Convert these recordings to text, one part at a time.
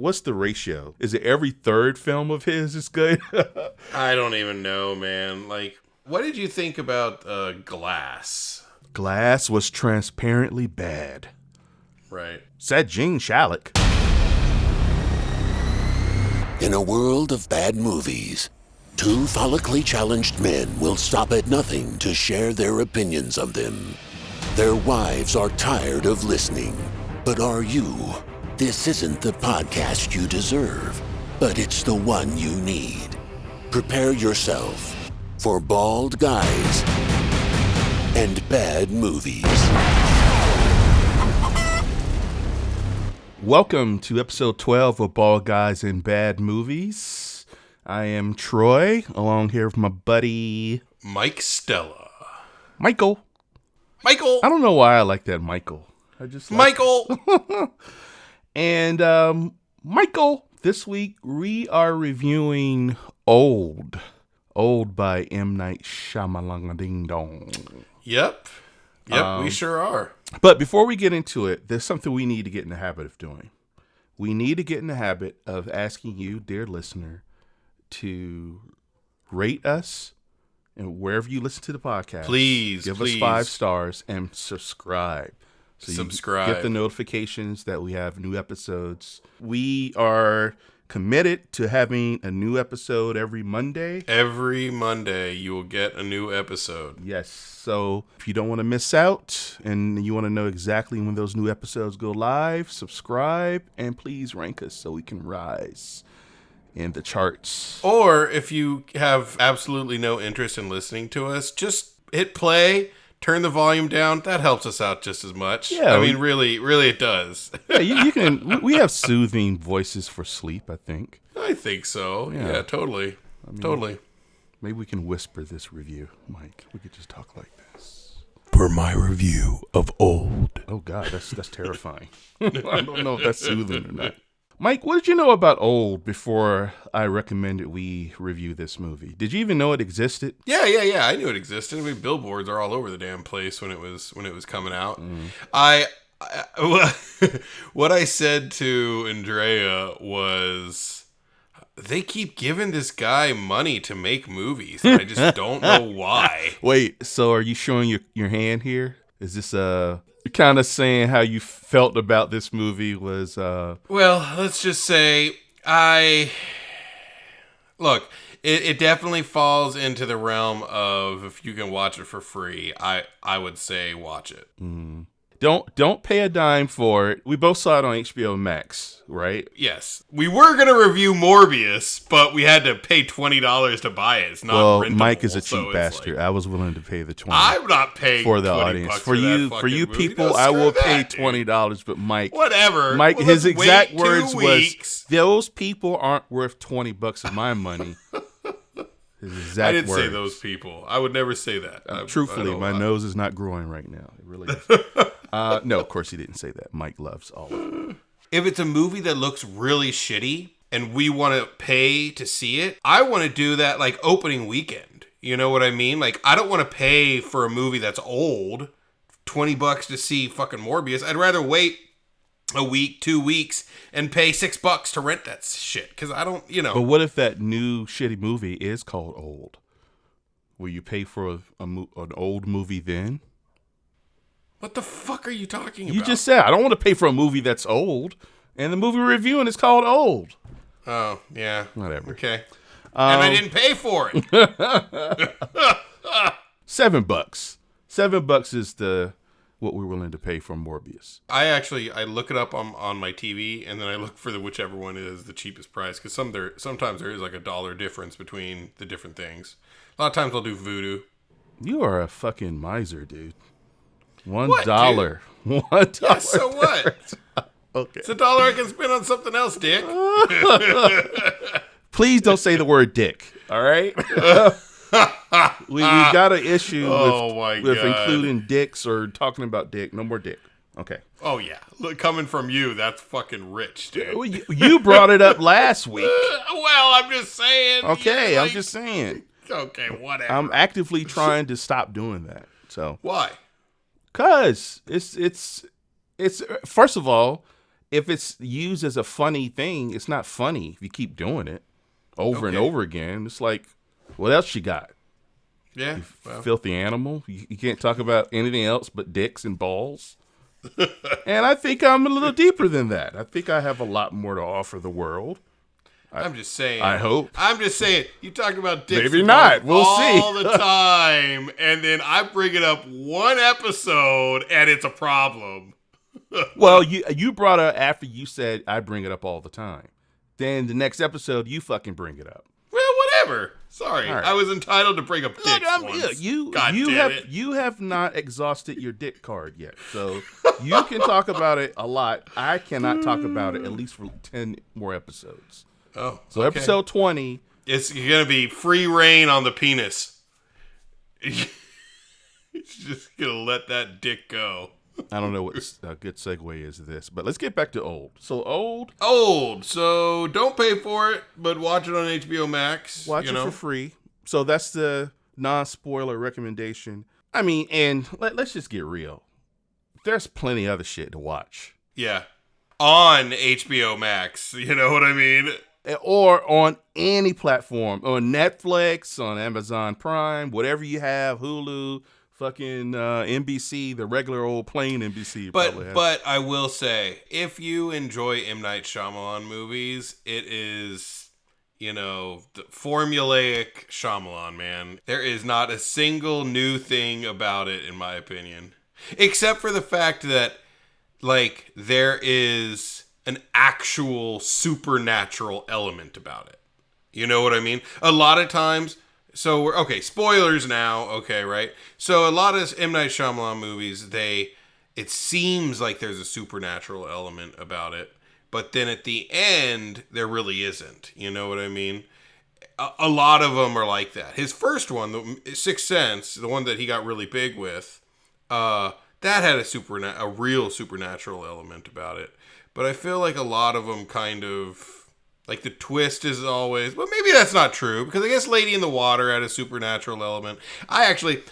what's the ratio? Is it every third film of his is good? I don't even know, man. Like, what did you think about Glass? Glass was transparently bad. Right. Said Gene Shalit. In a world of bad movies, two follically challenged men will stop at nothing to share their opinions of them. Their wives are tired of listening. But are you? This isn't the podcast you deserve, but it's the one you need. Prepare yourself for Bald Guys and Bad Movies. Welcome to episode 12 of Bald Guys and Bad Movies. I am Troy, along here with my buddy... Mike Stella. Michael. I don't know why I like that Michael. I just like Michael! And, Michael, this week we are reviewing Old. Old by M. Night Shyamalan Ding Dong. Yep, we sure are. But before we get into it, there's something we need to get in the habit of doing. We need to get in the habit of asking you, dear listener, to rate us, and wherever you listen to the podcast, please give us 5 stars and subscribe. So subscribe. You get the notifications that we have new episodes. We are committed to having a new episode every Monday. Every Monday you will get a new episode. Yes. So if you don't want to miss out and you want to know exactly when those new episodes go live, subscribe and please rank us so we can rise in the charts. Or if you have absolutely no interest in listening to us, just hit play. Turn the volume down. That helps us out just as much. Yeah, I mean, really it does. Yeah, you can. We have soothing voices for sleep, I think. I think so. Yeah, totally. Totally. Maybe we can whisper this review, Mike. We could just talk like this. For my review of Old. Oh, God, that's terrifying. I don't know if that's soothing or not. Mike, what did you know about Old before I recommended we review this movie? Did you even know it existed? Yeah. I knew it existed. I mean, billboards are all over the damn place when it was coming out. I what I said to Andrea was, they keep giving this guy money to make movies, and I just don't know why. Wait, so are you showing your hand here? Is this you're kind of saying how you felt about this movie was... Well, let's just say it definitely falls into the realm of, if you can watch it for free, I would say watch it. Don't pay a dime for it. We both saw it on HBO Max, right? Yes. We were going to review Morbius, but we had to pay $20 to buy it. It's not rentable. Mike is a cheap bastard. I was willing to pay the $20. I'm not paying for the $20 audience. For you people, I will pay $20, but Mike... Whatever. Mike, well, his exact words was, those people aren't worth $20 of my money. I didn't say those people. I would never say that. Truthfully, my nose is not growing right now. It really is. No, of course he didn't say that. Mike loves all of it. If it's a movie that looks really shitty and we want to pay to see it, I want to do that like opening weekend. You know what I mean? Like, I don't want to pay for a movie that's old, $20 to see fucking Morbius. I'd rather wait a week, 2 weeks, and pay $6 to rent that shit. Because I don't, But what if that new shitty movie is called Old? Will you pay for an old movie then? What the fuck are you talking about? You just said, I don't want to pay for a movie that's old. And the movie we're reviewing is called Old. Oh, yeah. Whatever. Okay. And I didn't pay for it. $7. $7 is what we're willing to pay for Morbius. I look it up on my TV, and then I look for whichever one is the cheapest price, because sometimes there is like $1 difference between the different things. A lot of times I'll do Voodoo. You are a fucking miser, dude. $1. $1. Yeah, so what? Okay. It's $1 I can spend on something else, dick. Please don't say the word dick, all right? We've got an issue with including dicks or talking about dick. No more dick. Okay. Oh, yeah. Look, coming from you, that's fucking rich, dude. You brought it up last week. Well, I'm just saying. Okay, I'm just saying. Okay, whatever. I'm actively trying to stop doing that. So why? Because it's first of all, if it's used as a funny thing, it's not funny if you keep doing it over and over again. It's like, what else you got? Yeah. You Well. filthy animal. You can't talk about anything else but dicks and balls. And I think I'm a little deeper than that. I think I have a lot more to offer the world. I'm just saying. I hope. I'm just saying. You talk about dicks Maybe and not. balls We'll see. all the time, and then I bring it up one episode, and it's a problem. Well, you brought it up after you said I bring it up all the time. Then the next episode, you fucking bring it up. Well, whatever. Sorry, All right. I was entitled to bring up dicks once. God damn it. You have not exhausted your dick card yet, so you can talk about it a lot. I cannot talk about it at least for 10 more episodes. Oh, So okay. episode 20. It's gonna be free reign on the penis. It's just gonna let that dick go. I don't know what a good segue is to this, but let's get back to old. So old, So don't pay for it, but watch it on HBO Max. watch it for free. So that's the non-spoiler recommendation. I mean, and let's just get real. There's plenty other shit to watch. Yeah. On HBO Max. You know what I mean? Or on any platform, on Netflix, on Amazon Prime, whatever you have, Hulu, fucking NBC, the regular old plain NBC. But I will say, if you enjoy M. Night Shyamalan movies, it is, the formulaic Shyamalan, man. There is not a single new thing about it, in my opinion. Except for the fact that, there is an actual supernatural element about it. You know what I mean? A lot of times, so we're, okay, spoilers now, okay, right? So a lot of M. Night Shyamalan movies, it seems like there's a supernatural element about it, but then at the end, there really isn't. You know what I mean? A lot of them are like that. His first one, the Sixth Sense, the one that he got really big with, that had a real supernatural element about it. But I feel like a lot of them kind of, the twist is always, but maybe that's not true, because I guess Lady in the Water had a supernatural element. I think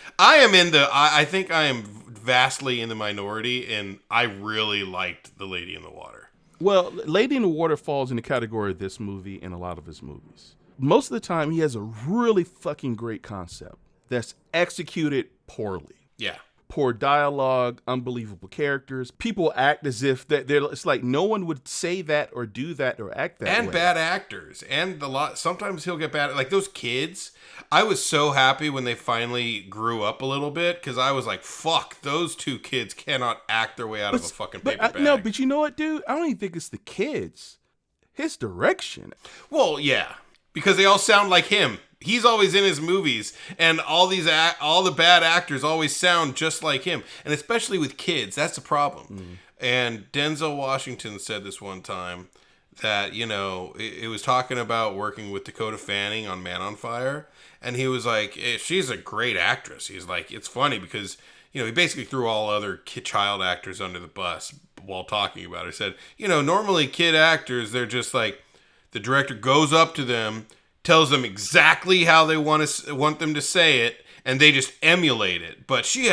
I am vastly in the minority, and I really liked The Lady in the Water. Well, Lady in the Water falls in the category of this movie and a lot of his movies. Most of the time, he has a really fucking great concept that's executed poorly. Yeah. Poor dialogue, unbelievable characters. People act as if it's like no one would say that or do that or act that way. And bad actors. And sometimes he'll get bad. Like those kids, I was so happy when they finally grew up a little bit, because I was like, fuck, those two kids cannot act their way out of a fucking paper bag. No, but you know what, dude? I don't even think it's the kids. His direction. Well, yeah. Because they all sound like him. He's always in his movies, and all the bad actors always sound just like him, and especially with kids, that's the problem. And Denzel Washington said this one time that it was talking about working with Dakota Fanning on Man on Fire, and he was like, she's a great actress. He's like, it's funny because he basically threw all other child actors under the bus while talking about it. He said, normally kid actors, they're just like, the director goes up to them, tells them exactly how they want them to say it, and they just emulate it. But she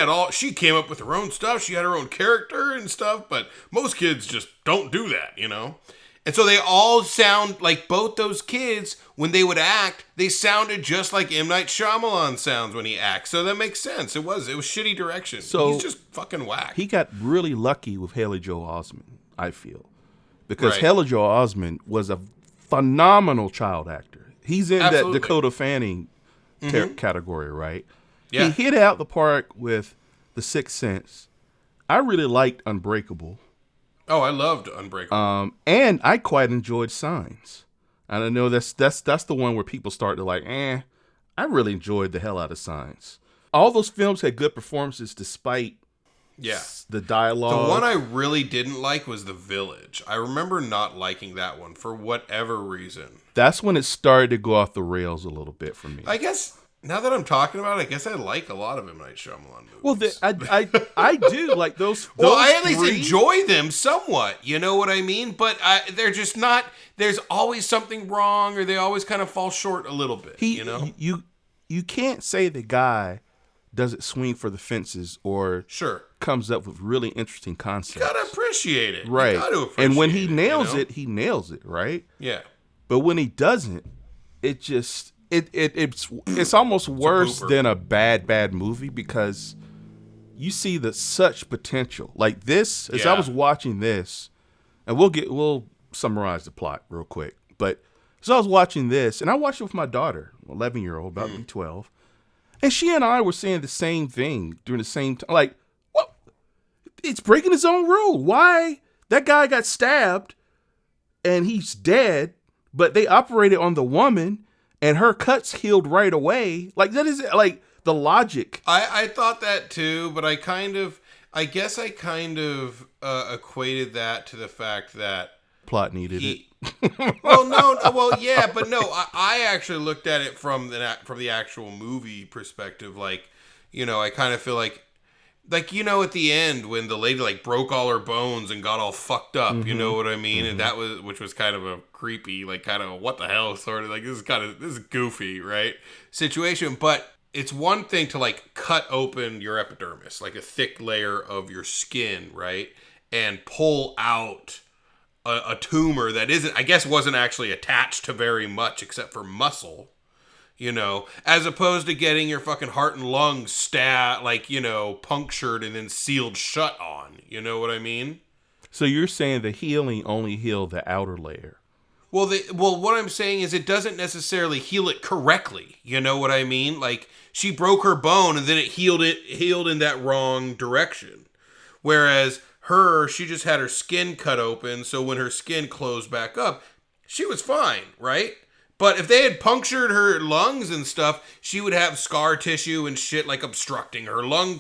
came up with her own stuff. She had her own character and stuff, but most kids just don't do that, And so they all sound like, both those kids, when they would act, they sounded just like M. Night Shyamalan sounds when he acts. So that makes sense. It was shitty direction. So he's just fucking whack. He got really lucky with Haley Joel Osment, I feel. Because Right. Haley Joel Osment was a phenomenal child actor. He's in Absolutely. that Dakota Fanning category, right? Yeah. He hit out the park with The Sixth Sense. I really liked Unbreakable. Oh, I loved Unbreakable. And I quite enjoyed Signs. And I know that's the one where people start to like, I really enjoyed the hell out of Signs. All those films had good performances despite the dialogue. The one I really didn't like was The Village. I remember not liking that one for whatever reason. That's when it started to go off the rails a little bit for me. I guess, now that I'm talking about it, I guess I like a lot of M. Night Shyamalan movies. Well, I do like those. Well, those I at least three. enjoy them somewhat. You know what I mean? But they're just not. There's always something wrong, or they always kind of fall short a little bit. You You can't say the guy does it swing for the fences or Sure. comes up with really interesting concepts. You gotta appreciate it. Right. You gotta appreciate and when he it, nails you know? it, he nails it, right? Yeah. But when he doesn't, it just it's almost worse pooper. than a bad movie because you see such potential. Like this, as I Yeah. was watching this, and we'll summarize the plot real quick. But as I was watching this, and I watched it with my daughter, 11-year-old, about to be 12, and she and I were saying the same thing during the same time. Like, what? It's breaking his own rule. Why? That guy got stabbed, and he's dead, but they operated on the woman, and her cuts healed right away. Like, that is, like, the logic. I thought that too, but I guess I kind of equated that to the fact that Plot needed it. yeah, but no, I actually looked at it from the actual movie perspective. Like, you know, I kind of feel like, you know, at the end when the lady like broke all her bones and got all fucked up, you know what I mean? And that was, which was kind of a creepy, like kind of what the hell sort of like, this is goofy, right? Situation. But it's one thing to like cut open your epidermis, like a thick layer of your skin, right? And pull out a tumor that wasn't actually attached to very much except for muscle, you know, as opposed to getting your fucking heart and lungs punctured and then sealed shut on. You know what I mean? So you're saying the healing only healed the outer layer. Well, what I'm saying is it doesn't necessarily heal it correctly. You know what I mean? Like, she broke her bone and then it healed in that wrong direction. Whereas she just had her skin cut open, so when her skin closed back up, she was fine, right? But if they had punctured her lungs and stuff, she would have scar tissue and shit like obstructing her lung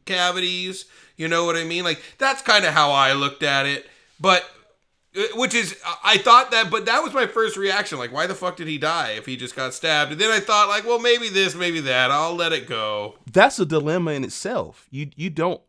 cavities. You know what I mean? Like, that's kind of how I looked at it. But I thought that, but that was my first reaction. Like, why the fuck did he die if he just got stabbed? And then I thought, like, well, maybe this, maybe that. I'll let it go. That's a dilemma in itself. You don't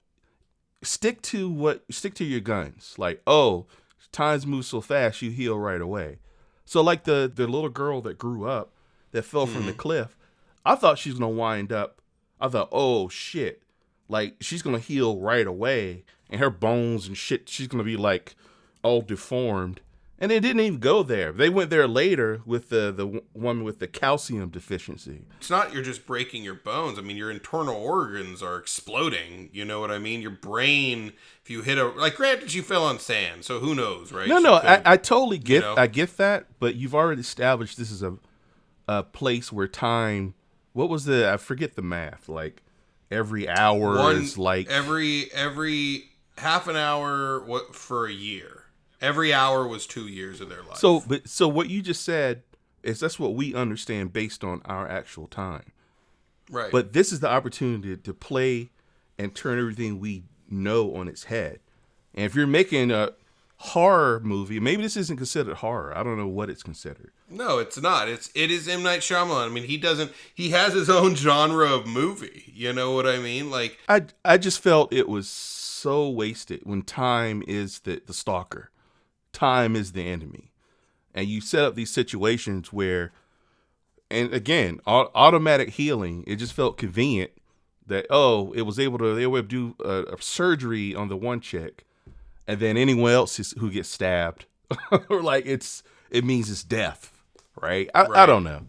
stick to your guns. Like, oh, times move so fast, you heal right away. So like the little girl that grew up that fell from the cliff, I thought she's gonna wind up. I thought, oh shit, like she's gonna heal right away, and her bones and shit, she's gonna be like all deformed. And they didn't even go there. They went there later with the woman with the calcium deficiency. It's not you're just breaking your bones. I mean, your internal organs are exploding. You know what I mean? Your brain, if you hit granted, she fell on sand, so who knows, right? No, I totally get, you know? I get that, but you've already established this is a place where time. What was I forget the math. Like every hour is like every half an hour for a year. Every hour was 2 years of their life. So what you just said is that's what we understand based on our actual time. Right. But this is the opportunity to play and turn everything we know on its head. And if you're making a horror movie, maybe this isn't considered horror. I don't know what it's considered. No, it's not. It is M. Night Shyamalan. I mean, he has his own genre of movie. You know what I mean? Like, I just felt it was so wasted when time is the stalker. Time is the enemy. And you set up these situations where, and again, automatic healing, it just felt convenient that, they were able to do a surgery on the one chick, and then anyone else who gets stabbed, or like it means it's death, right? I don't know.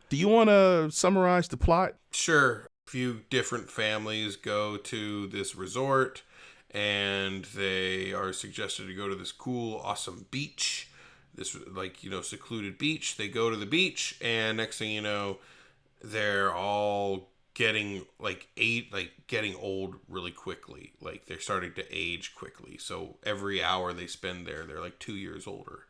Do you want to summarize the plot? Sure. A few different families go to this resort, and they are suggested to go to this cool, awesome beach. This, secluded beach. They go to the beach, and next thing you know, they're all getting getting old really quickly. Like, they're starting to age quickly. So every hour they spend there, they're like 2 years older.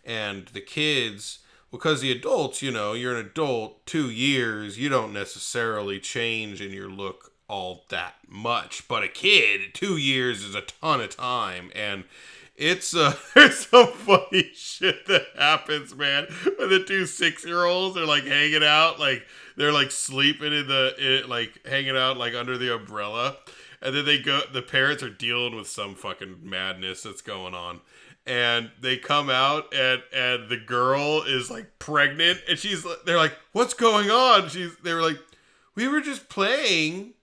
And the kids, because the adults, you're an adult, 2 years, you don't necessarily change in your look all that much, but a kid, 2 years is a ton of time. And it's there's some funny shit that happens, man, when the 2 6-year-olds are like hanging out, like they're like sleeping hanging out like under the umbrella, and then the parents are dealing with some fucking madness that's going on, and they come out, and the girl is like pregnant, and they're like, what's going on? They were like, We were just playing.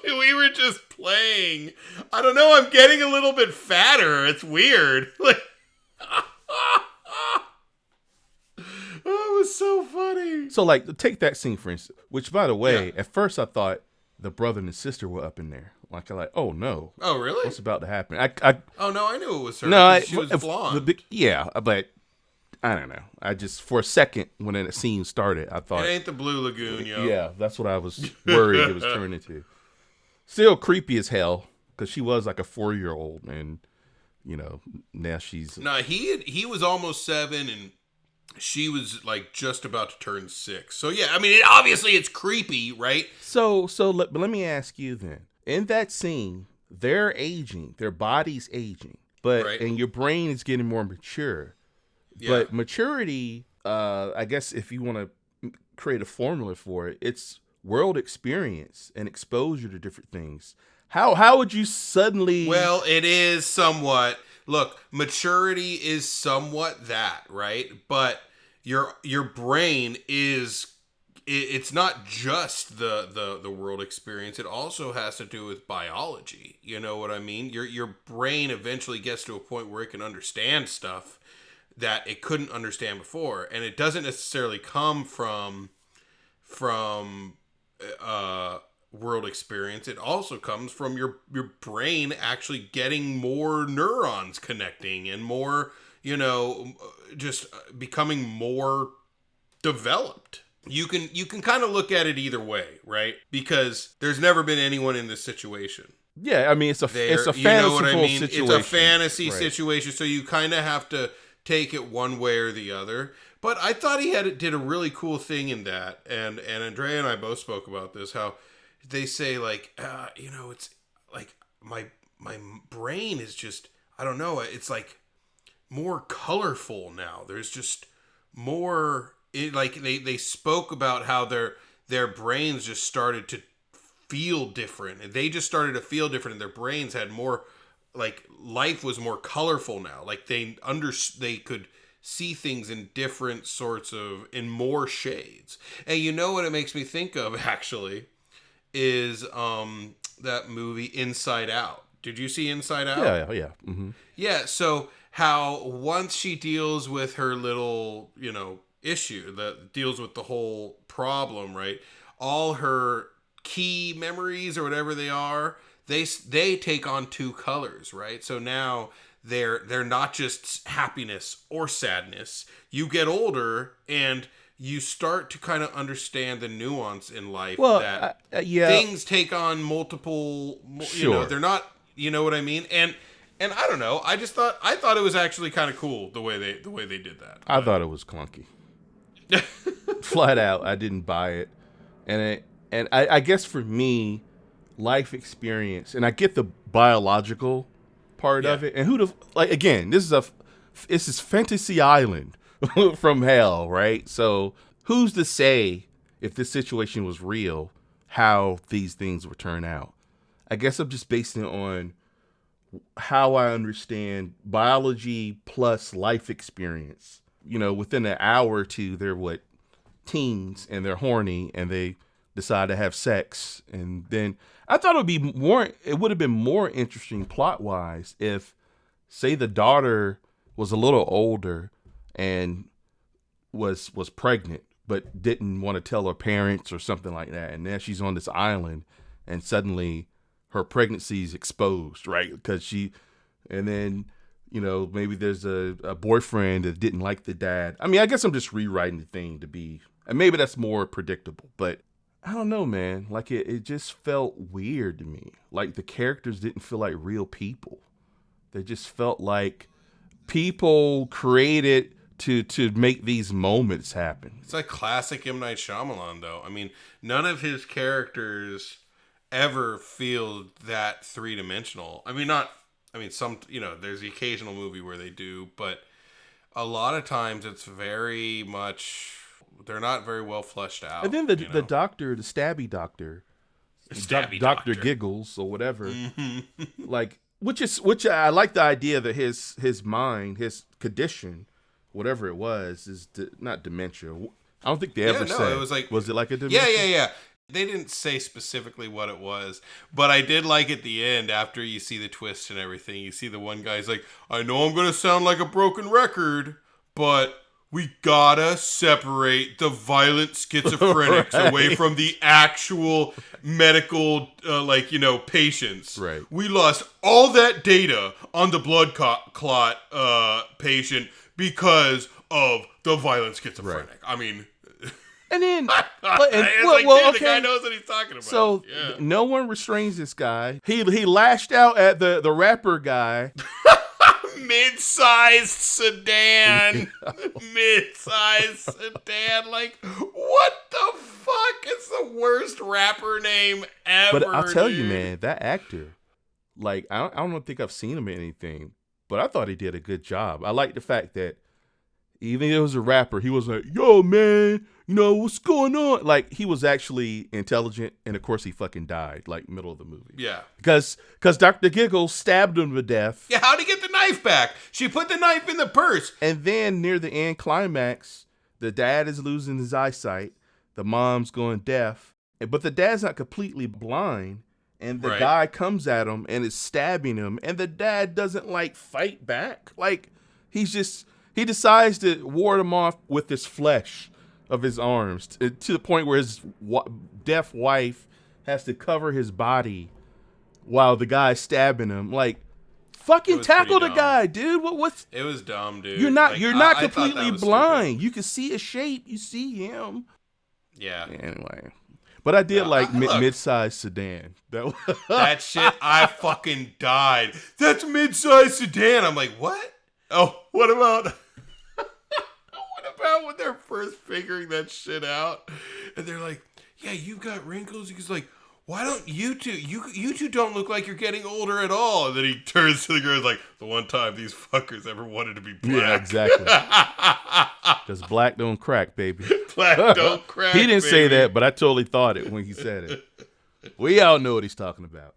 We were just playing. I don't know. I'm getting a little bit fatter. It's weird. Like, oh, it was so funny. So, like, take that scene, for instance, which, by the way, at first I thought the brother and the sister were up in there. Like, oh, no. Oh, really? What's about to happen? Oh, no, I knew it was her. No, She was blonde. But I don't know. I just, for a second, when the scene started, I thought... It ain't the Blue Lagoon, yo. Yeah, that's what I was worried it was turning into. Still creepy as hell, because she was like a 4-year-old, and, you know, now she's... No, he was almost 7, and she was, like, just about to turn 6. So, yeah, I mean, obviously it's creepy, right? But let me ask you then. In that scene, they're aging. Their body's aging. And your brain is getting more mature. Yeah. But maturity, I guess if you want to create a formula for it, it's world experience and exposure to different things. How would you suddenly... Well, it is somewhat... Look, maturity is somewhat that, right? But your brain is... It's not just the world experience. It also has to do with biology. You know what I mean? Your brain eventually gets to a point where it can understand stuff that it couldn't understand before, and it doesn't necessarily come from world experience. It also comes from your brain actually getting more neurons connecting and more, you know, just becoming more developed. You can kind of look at it either way, right? Because there's never been anyone in this situation. Yeah, I mean, it's a fanciful you know what I mean? situation. It's a fantasy situation, so you kind of have to take it one way or the other. But I thought he did a really cool thing in that, and Andrea and I both spoke about this, how they say, like, you know, it's like my brain is just, I don't know, it's like more colorful now. There's just more, like they spoke about how their brains just started to feel different, and they just started to feel different, and their brains had more, like, life was more colorful now. Like they could see things in different sorts of, in more shades. And you know what it makes me think of, actually, is that movie Inside Out. Did you see Inside Out? Yeah. Mm-hmm. Yeah, so how once she deals with her little, you know, issue that deals with the whole problem, right? All her key memories or whatever they are, they take on 2 colors, right? So now they're not just happiness or sadness. You get older and you start to kind of understand the nuance in life, that things take on multiple, you know, they're not, you know what I mean? And I don't know, I thought it was actually kind of cool the way they did that. I thought it was clunky. Flat out, I didn't buy it. And I guess for me, life experience, and I get the biological part of it. And again, this is Fantasy Island from hell, right? So who's to say if this situation was real, how these things would turn out? I guess I'm just basing it on how I understand biology plus life experience. You know, within an hour or two, they're teens, and they're horny, and they decide to have sex. And then I thought it would have been more interesting plot wise if, say, the daughter was a little older and was pregnant, but didn't want to tell her parents or something like that. And now she's on this island, and suddenly her pregnancy is exposed, right? And then, you know, maybe there's a boyfriend that didn't like the dad. I mean, I guess I'm just rewriting the thing and maybe that's more predictable, but I don't know, man. Like it just felt weird to me. Like the characters didn't feel like real people. They just felt like people created to make these moments happen. It's like classic M. Night Shyamalan, though. I mean, none of his characters ever feel that three-dimensional. Some, you know, there's the occasional movie where they do, but a lot of times it's very much, they're not very well fleshed out. And then the doctor, the stabby doctor, Dr. Giggles or whatever, like, which I like the idea that his mind, his condition, whatever it was, is not dementia. I don't think they ever said. It was like, was it like a dimension? Yeah. They didn't say specifically what it was, but I did like at the end, after you see the twist and everything, you see the one guy's like, I know I'm going to sound like a broken record, but we gotta separate the violent schizophrenics away from the actual medical, patients. Right. We lost all that data on the blood clot patient because of the violent schizophrenic. Right. I mean... And then, the guy knows what he's talking about. So no one restrains this guy. He lashed out at the rapper guy. Mid-sized sedan. Mid-sized sedan. Like, what the fuck? It's the worst rapper name ever. But I'll tell you, man, that actor, like, I don't think I've seen him in anything, but I thought he did a good job. I like the fact that even though he was a rapper, he was like, yo, man, what's going on? Like, he was actually intelligent, and of course he fucking died, like, middle of the movie. Yeah. Because Dr. Giggles stabbed him to death. Yeah, how'd he get the knife back? She put the knife in the purse. And then, near the end climax, the dad is losing his eyesight, the mom's going deaf, but the dad's not completely blind, and the guy comes at him and is stabbing him, and the dad doesn't, like, fight back. Like, he decides to ward him off with his flesh of his arms to the point where his deaf wife has to cover his body while the guy's stabbing him. Like, fucking tackle the guy, dude. What's? It was dumb, dude. You're not completely blind. Stupid. You can see his shape. You see him. Yeah. Anyway. But I did mid-sized sedan. That shit, I fucking died. That's mid-sized sedan. I'm like, what? Oh, what about when they're first figuring that shit out? And they're like, yeah, you've got wrinkles. He's like, why don't you two? You two don't look like you're getting older at all. And then he turns to the girl and is like, the one time these fuckers ever wanted to be black. Yeah, exactly. Because black don't crack, baby. Black don't crack, He didn't say that, but I totally thought it when he said it. We all know what he's talking about.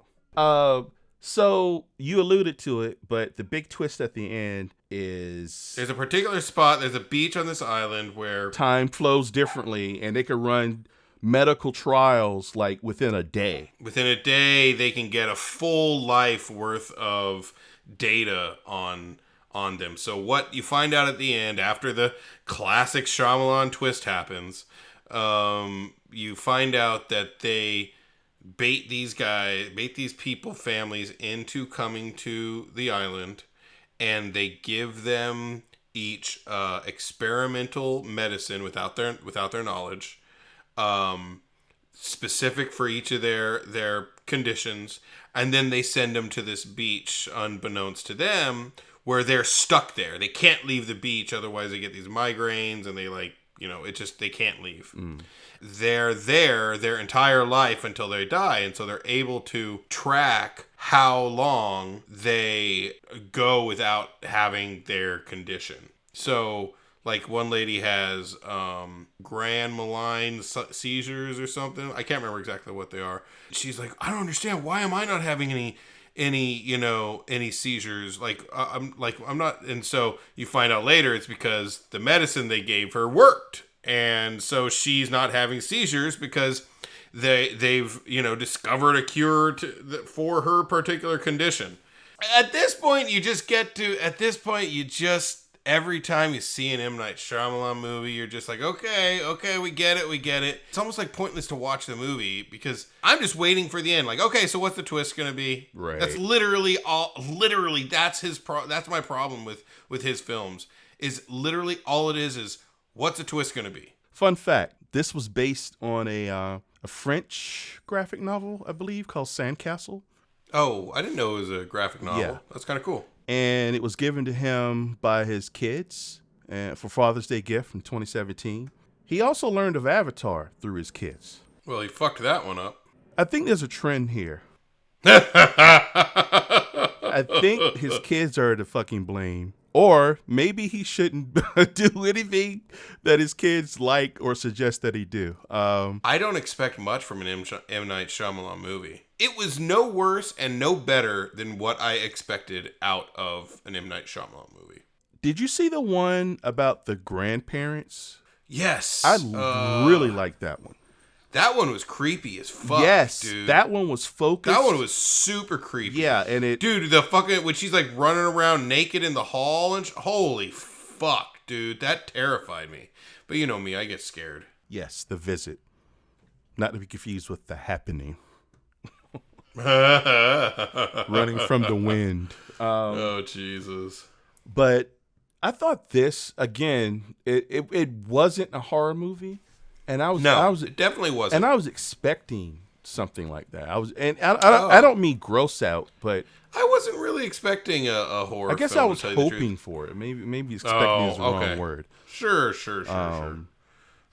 So you alluded to it, but the big twist at the end is... There's a particular spot, there's a beach on this island where... time flows differently, and they can run medical trials, like, within a day. Within a day, they can get a full life worth of data on them. So what you find out at the end, after the classic Shyamalan twist happens, you find out that they bait these families into coming to the island, and they give them each experimental medicine without their knowledge, specific for each of their conditions, and then they send them to this beach unbeknownst to them, where they're stuck there. They can't leave the beach, otherwise they get these migraines, and they can't leave. They're there their entire life until they die, and so they're able to track how long they go without having their condition. So, like, one lady has grand malign seizures or something. I can't remember exactly what they are. She's like, I don't understand. Why am I not having any seizures? I'm not. And so you find out later it's because the medicine they gave her worked. And so she's not having seizures because they've discovered a cure for her particular condition. At this point, every time you see an M. Night Shyamalan movie, you're just like, okay, we get it. It's almost like pointless to watch the movie because I'm just waiting for the end. Like, okay, so what's the twist going to be? Right. That's that's my problem with his films. Is literally all it is what's the twist going to be? Fun fact, this was based on a French graphic novel, I believe, called Sandcastle. Oh, I didn't know it was a graphic novel. Yeah. That's kind of cool. And it was given to him by his kids for Father's Day gift in 2017. He also learned of Avatar through his kids. Well, he fucked that one up. I think there's a trend here. I think his kids are to fucking blame. Or maybe he shouldn't do anything that his kids like or suggest that he do. I don't expect much from an M. Night Shyamalan movie. It was no worse and no better than what I expected out of an M. Night Shyamalan movie. Did you see the one about the grandparents? Yes. I really like that one. That one was creepy as fuck, yes, dude. that one was focused. That one was super creepy. Yeah, and Dude, the fucking... When she's, like, running around naked in the hall and... Holy fuck, dude. That terrified me. But you know me, I get scared. Yes, The Visit. Not to be confused with The Happening. Running from the wind. Oh, Jesus. But I thought this, again, it wasn't a horror movie. And it definitely wasn't. And I was expecting something like that. I don't mean gross out, but I wasn't really expecting a horror. I guess film, I was hoping for it. Maybe expecting is the wrong word. Sure. I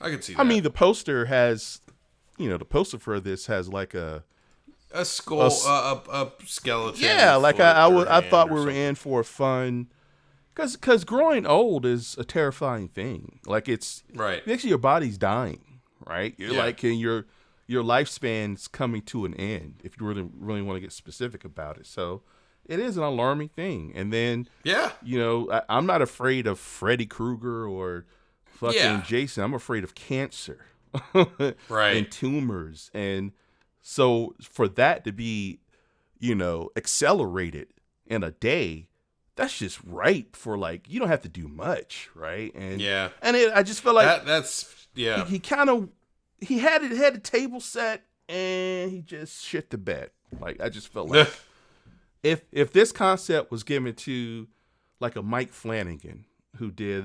can see that. I mean, the poster has, the poster for this has like a skull, a skeleton. Yeah, like I thought we were in for fun. Because growing old is a terrifying thing. Like it's right. Actually, your body's dying, right? You're like, and your lifespan's coming to an end. If you really want to get specific about it, so it is an alarming thing. And then I'm not afraid of Freddy Krueger or fucking Jason. I'm afraid of cancer, right? And tumors, and so for that to be, accelerated in a day. That's just ripe for like, you don't have to do much, right? And I just felt like he had a table set and he just shit the bed. Like I just felt like if this concept was given to like a Mike Flanagan who did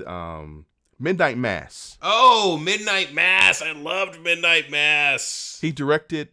Midnight Mass. Oh, Midnight Mass! I loved Midnight Mass. He directed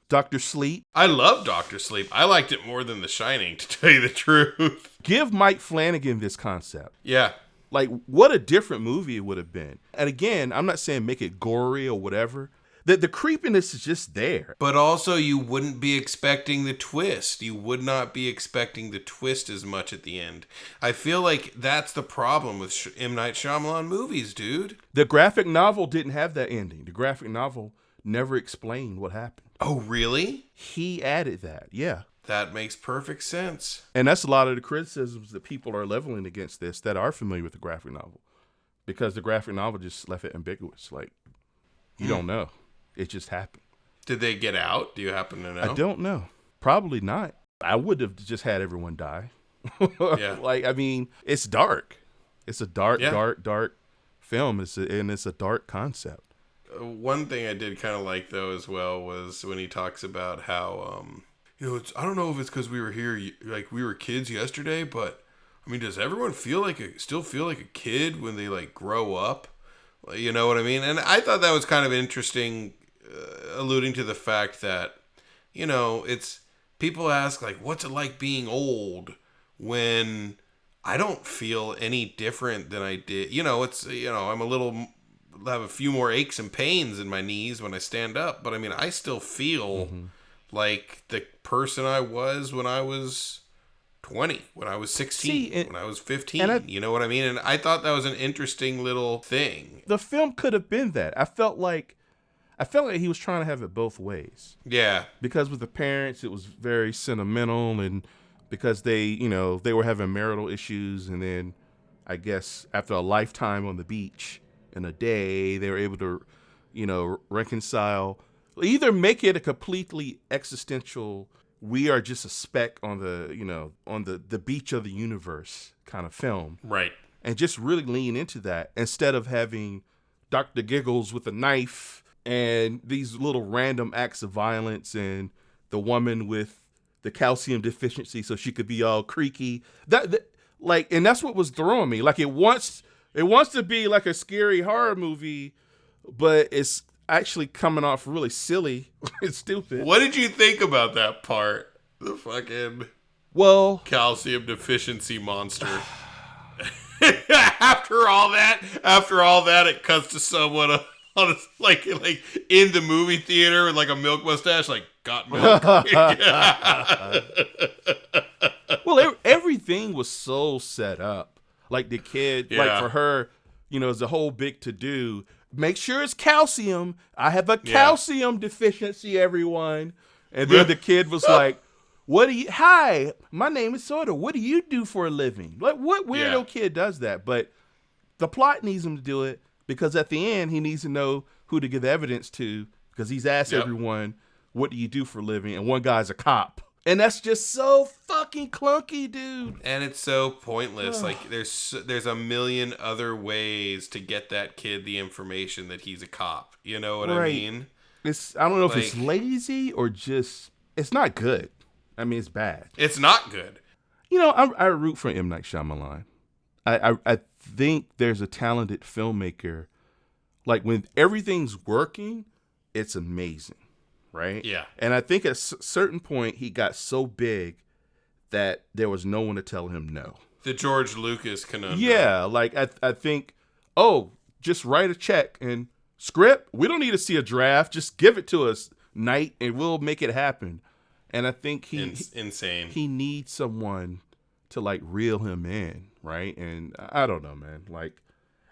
Dr. Sleep. I love Dr. Sleep. I liked it more than The Shining, to tell you the truth. Give Mike Flanagan this concept. Yeah. Like, what a different movie it would have been. And again, I'm not saying make it gory or whatever. The creepiness is just there. But also, you wouldn't be expecting the twist. You would not be expecting the twist as much at the end. I feel like that's the problem with M. Night Shyamalan movies, dude. The graphic novel didn't have that ending. The graphic novel never explained what happened. Oh, really? He added that, yeah. That makes perfect sense. And that's a lot of the criticisms that people are leveling against this that are familiar with the graphic novel. Because the graphic novel just left it ambiguous. Like, you don't know. It just happened. Did they get out? Do you happen to know? I don't know. Probably not. I would have just had everyone die. Yeah. Like, I mean, it's dark. It's a dark film. It's a dark concept. One thing I did kind of like, though, as well, was when he talks about how, I don't know if it's because we were here, like, we were kids yesterday, but, I mean, does everyone still feel like a kid when they, like, grow up? You know what I mean? And I thought that was kind of interesting, alluding to the fact that, it's, people ask, like, what's it like being old when I don't feel any different than I did? I'm have a few more aches and pains in my knees when I stand up, but I mean, I still feel like the person I was when I was 20, when I was 16, when I was 15, you know what I mean? And I thought that was an interesting little thing. The film could have been that. I felt like he was trying to have it both ways. Yeah. Because with the parents, it was very sentimental, and because they were having marital issues, and then I guess after a lifetime on the beach, in a day, they were able to, reconcile. Either make it a completely existential, we are just a speck on the beach of the universe kind of film. Right. And just really lean into that instead of having Dr. Giggles with a knife and these little random acts of violence and the woman with the calcium deficiency so she could be all creaky. And that's what was throwing me. Like, it wants to be like a scary horror movie, but it's actually coming off really silly and stupid. What did you think about that part? The fucking calcium deficiency monster. After all that, it cuts to someone on like in the movie theater with like a milk mustache, like, got milk. Well, everything was so set up. Like the kid, like for her, it's a whole big to-do. Make sure it's calcium. I have a calcium deficiency, everyone. And then the kid was like, hi, my name is Soda. What do you do for a living? Like, what weirdo kid does that? But the plot needs him to do it. because at the end he needs to know who to give evidence to, because he's asked Yep. everyone, what do you do for a living? And one guy's a cop. And that's just so fucking clunky, dude. And it's so pointless. Like there's a million other ways to get that kid the information that he's a cop. You know what I mean? I don't know if Like- it's lazy or just, it's not good. I mean, it's bad. It's not good. You know, I root for M. Night Shyamalan. I think there's a talented filmmaker. Like, when everything's working, it's amazing, right? Yeah. And I think at a certain point, he got so big that there was no one to tell him no. The George Lucas conundrum. Yeah, like, I think, just write a check and script. We don't need to see a draft. Just give it to us, Knight, and we'll make it happen. And I think Insane. he needs someone to, like, reel him in, right? And I don't know, man. Like,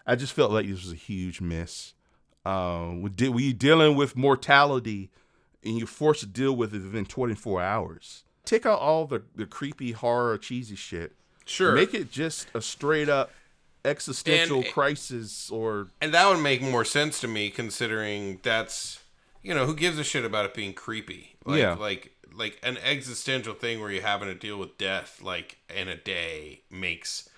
I just felt like this was a huge miss. We dealing with mortality, and you're forced to deal with it within 24 hours. Take out all the creepy horror, cheesy shit. Sure. Make it just a straight up existential crisis, And that would make more sense to me, considering that's, who gives a shit about it being creepy? Like an existential thing where you're having to deal with death, like, in a day makes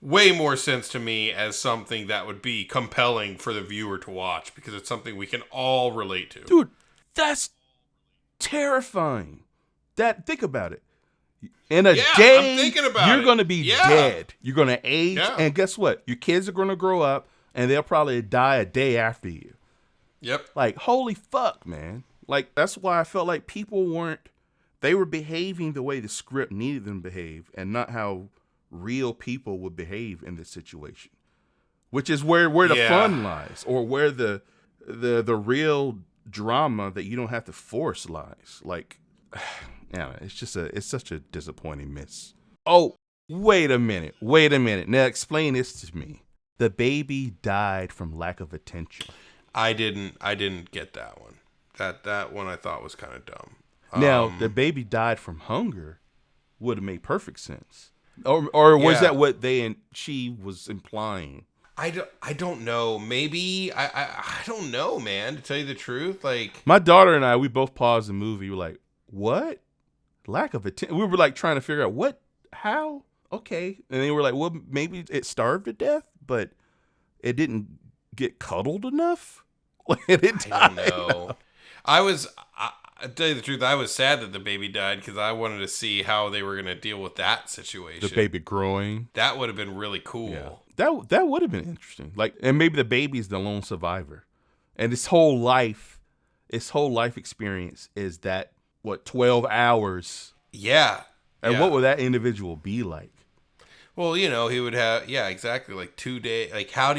way more sense to me as something that would be compelling for the viewer to watch, because it's something we can all relate to. Dude, that's terrifying. Think about it. In a day, I'm thinking about you're it. going to be Yeah. dead. You're going to age, Yeah. and guess what? Your kids are going to grow up, and they'll probably die a day after you. Yep. Like, holy fuck, man. Like, that's why I felt like people they were behaving the way the script needed them to behave, and not how real people would behave in this situation. Which is where the fun lies, or where the real drama that you don't have to force lies. Like, yeah, it's such a disappointing miss. Oh, wait a minute. Now explain this to me. The baby died from lack of attention. I didn't get that one. That one I thought was kind of dumb. Now, the baby died from hunger would have made perfect sense. Or was that what she was implying? I don't know. Maybe I don't know, man. To tell you the truth, like, My daughter and I, we both paused the movie. We were like, what? Lack of attention? We were like trying to figure out what? How? Okay. And they were like, well, maybe it starved to death, but it didn't get cuddled enough. Like, it died. I don't know. I tell you the truth, I was sad that the baby died, because I wanted to see how they were going to deal with that situation. The baby growing. That would have been really cool. Yeah. That would have been interesting. Like, and maybe the baby's the lone survivor, and his whole life experience is that 12 hours. Yeah. And what would that individual be like? Well, he would have, exactly, like 2 days. Like, how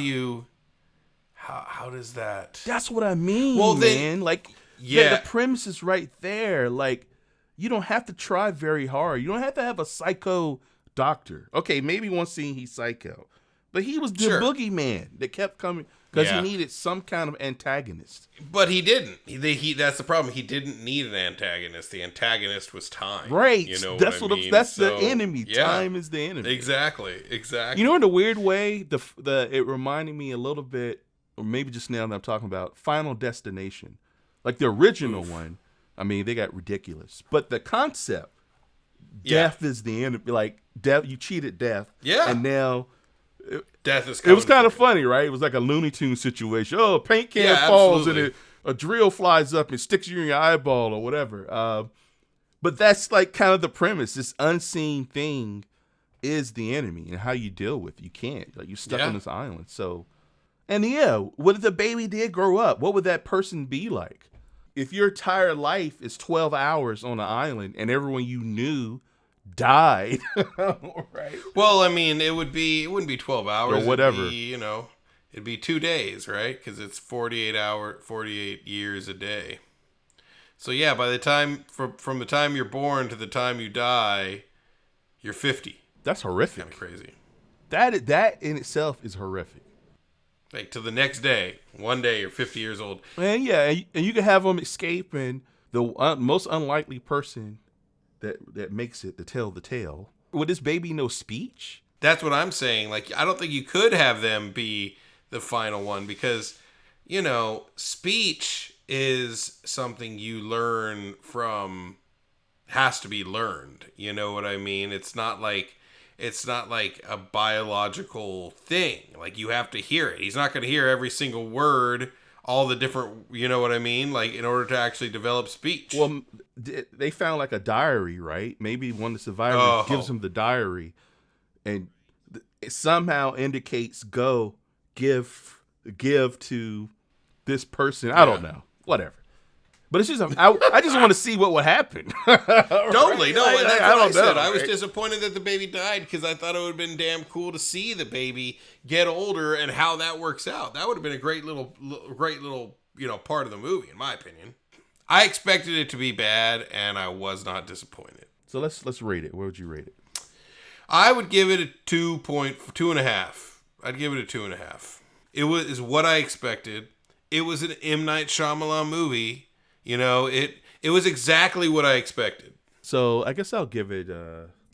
does that? That's what I mean, Well, then- man. Like, Yeah. the premise is right there. Like, you don't have to try very hard. You don't have to have a psycho doctor. Okay, maybe one scene he's psycho, but he was the boogeyman that kept coming because he needed some kind of antagonist. But he didn't. That's the problem. He didn't need an antagonist. The antagonist was time. Right. You know that's what I mean? That's So, the enemy. yeah. Time is the enemy. Exactly. You know, in a weird way, it reminded me a little bit, or maybe just now that I'm talking about Final Destination. Like the original one, I mean, they got ridiculous. But the concept, death is the enemy. Like, death, you cheated death. Yeah. And now, Death is it coming. was kind of funny, right? It was like a Looney Tunes situation. Oh, a paint can Yeah, falls absolutely. and a drill flies up and sticks you in your eyeball or whatever. But that's like kind of the premise. This unseen thing is the enemy, and how you deal with it. You can't. Like, you're stuck on this island. So, and what if the baby did grow up? What would that person be like? If your entire life is 12 hours on an island and everyone you knew died, right? Well, I mean, it wouldn't be 12 hours Or whatever. It'd be, it'd be 2 days, right? Because it's 48 years a day. So yeah, by the time from the time you're born to the time you die, you're 50. That's horrific. Kind of crazy. That in itself is horrific. Like, to the next day, one day you're 50 years old. And and you can have them escape, and the most unlikely person that makes it to tell the tale. Would this baby know speech? That's what I'm saying. Like, I don't think you could have them be the final one because, speech is something you learn from, has to be learned. You know what I mean? It's not like a biological thing. Like, you have to hear it. He's not going to hear every single word, all the different, you know what I mean? Like, in order to actually develop speech. Well, they found like a diary, right? Maybe one of the survivors gives him the diary, and it somehow indicates give to this person. I don't know. Whatever. But it's just I just want to see what would happen. Totally. No, and that's what I said. I was right? disappointed that the baby died because I thought it would have been damn cool to see the baby get older and how that works out. That would have been a great little part of the movie, in my opinion. I expected it to be bad, and I was not disappointed. So let's rate it. Where would you rate it? I would give it a 2.5. I'd give it a 2.5. Is what I expected. It was an M. Night Shyamalan movie. It was exactly what I expected. So I guess I'll give it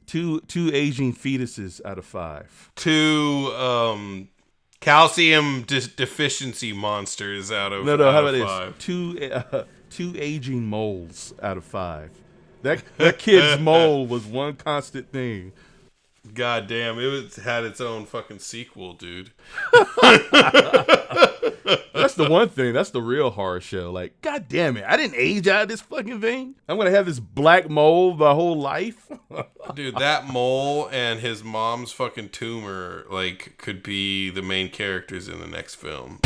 two aging fetuses out of 5. 2 calcium deficiency monsters out of 5. How about this? 2 aging moles out of 5. That kid's mole was one constant thing. God damn, had its own fucking sequel, dude. That's the one thing. That's the real horror show. Like, God damn it, I didn't age out of this fucking thing. I'm gonna have this black mole my whole life. Dude, that mole and his mom's fucking tumor, could be the main characters in the next film.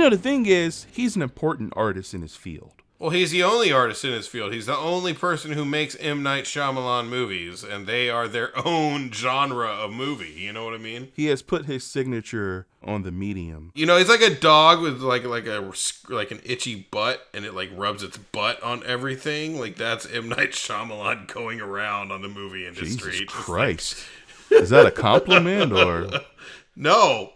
The thing is, he's an important artist in his field. Well, he's the only artist in his field. He's the only person who makes M. Night Shyamalan movies, and they are their own genre of movie. You know what I mean? He has put his signature on the medium. He's like a dog with like an itchy butt, and it rubs its butt on everything. That's M. Night Shyamalan going around on the movie industry. Jesus Christ. Is that a compliment or? No,